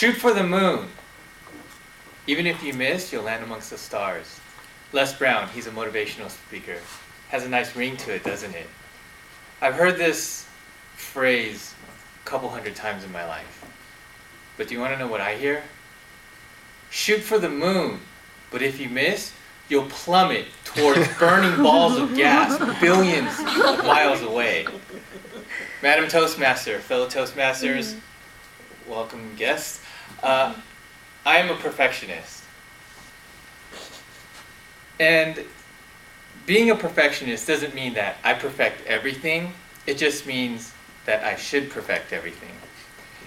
Shoot for the moon. Even if you miss, you'll land amongst the stars. Les Brown, he's a motivational speaker. Has a nice ring to it, doesn't it? I've heard this phrase a couple hundred times in my life. But do you want to know what I hear? Shoot for the moon, but if you miss, you'll plummet towards burning balls of gas billions of miles away. Madam Toastmaster, fellow Toastmasters, welcome guests. I am a perfectionist. And being a perfectionist doesn't mean that I perfect everything. It just means that I should perfect everything.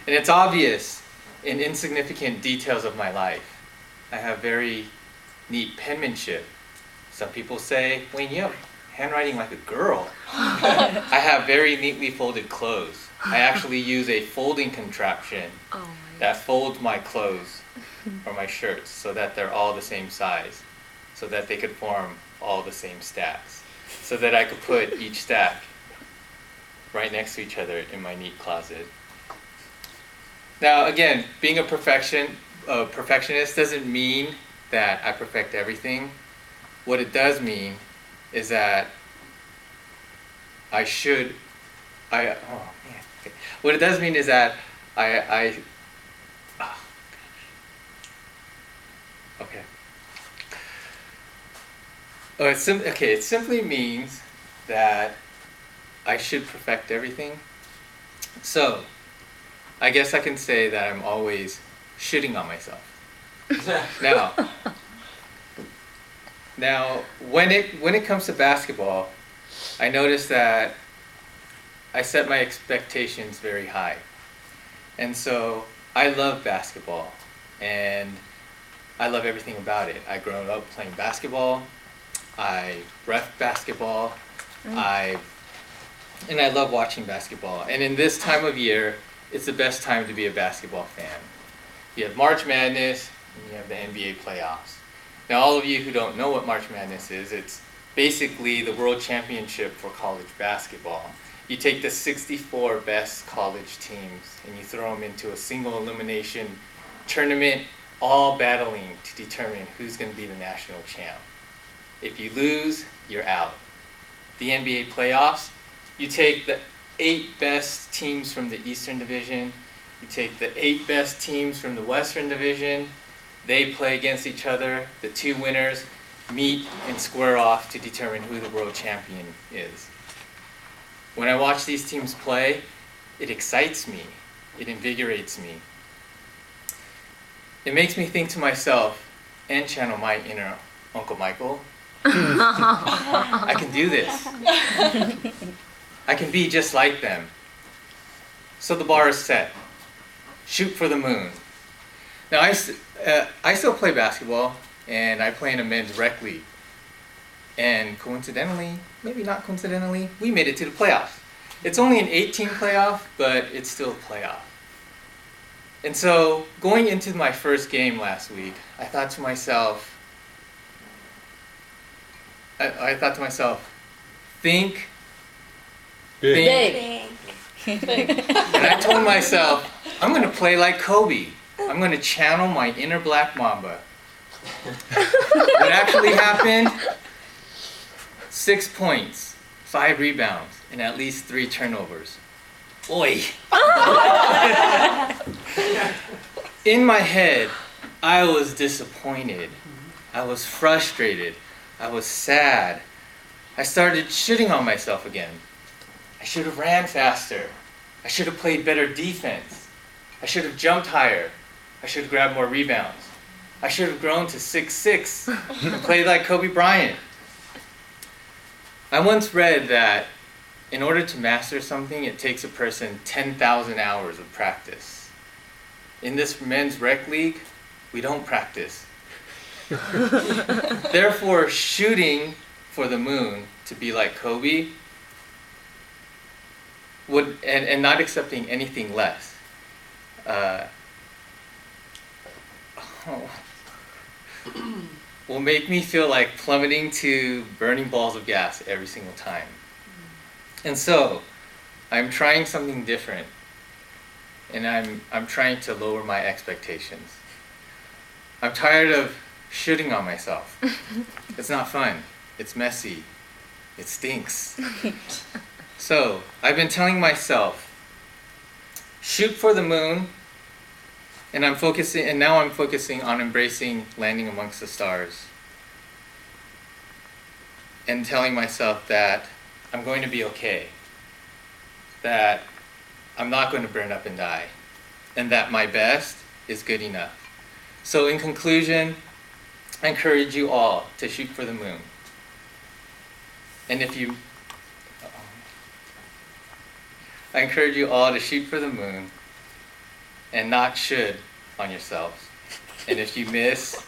And it's obvious in insignificant details of my life. I have very neat penmanship. Some people say, Wayne, you have handwriting like a girl. I have very neatly folded clothes. I actually use a folding contraption that folds my clothes or my shirts so that they're all the same size, so that they could form all the same stacks, so that I could put each stack right next to each other in my neat closet. Now again, being a perfectionist doesn't mean that I perfect everything. What it does mean is that What it does mean is that it simply means that I should perfect everything. So, I guess I can say that I'm always shitting on myself. Now, when it comes to basketball, I notice that I set my expectations very high. And so I love basketball and I love everything about it. I grew up playing basketball, I ref basketball, and I love watching basketball. And in this time of year, it's the best time to be a basketball fan. You have March Madness and you have the NBA playoffs. Now all of you who don't know what March Madness is, it's basically the world championship for college basketball. You take the 64 best college teams and you throw them into a single elimination tournament, all battling to determine who's going to be the national champ. If you lose, you're out. The NBA playoffs, you take the 8 best teams from the Eastern Division, you take the 8 best teams from the Western Division, they play against each other, the 2 winners meet and square off to determine who the world champion is. When I watch these teams play, it excites me, it invigorates me. It makes me think to myself and channel my inner Uncle Michael. I can do this. I can be just like them. So the bar is set. Shoot for the moon. Now I still play basketball, and I play in a men's rec league. And coincidentally, maybe not coincidentally, we made it to the playoffs. It's only an 18 playoff, but it's still a playoff. And so going into my first game last week, I thought to myself, think big. And I told myself, I'm going to play like Kobe. I'm going to channel my inner black mamba. What actually happened? 6 points, 5 rebounds, and at least 3 turnovers. Oi! In my head, I was disappointed. I was frustrated. I was sad. I started shitting on myself again. I should have ran faster. I should have played better defense. I should have jumped higher. I should have grabbed more rebounds. I should have grown to 6'6" and played like Kobe Bryant. I once read that in order to master something, it takes a person 10,000 hours of practice. In this men's rec league, we don't practice. Therefore, shooting for the moon to be like Kobe would, and not accepting anything less. Will make me feel like plummeting to burning balls of gas every single time. And so, I'm trying something different. and I'm trying to lower my expectations. I'm tired of shooting on myself. It's not fun. It's messy. It stinks. So I've been telling myself, shoot for the moon, and now I'm focusing on embracing landing amongst the stars. And telling myself that I'm going to be okay. That I'm not going to burn up and die. And that my best is good enough. So in conclusion, I encourage you all to shoot for the moon. And I encourage you all to shoot for the moon and not should on yourselves. And if you miss,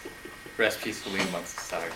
rest peacefully amongst the stars.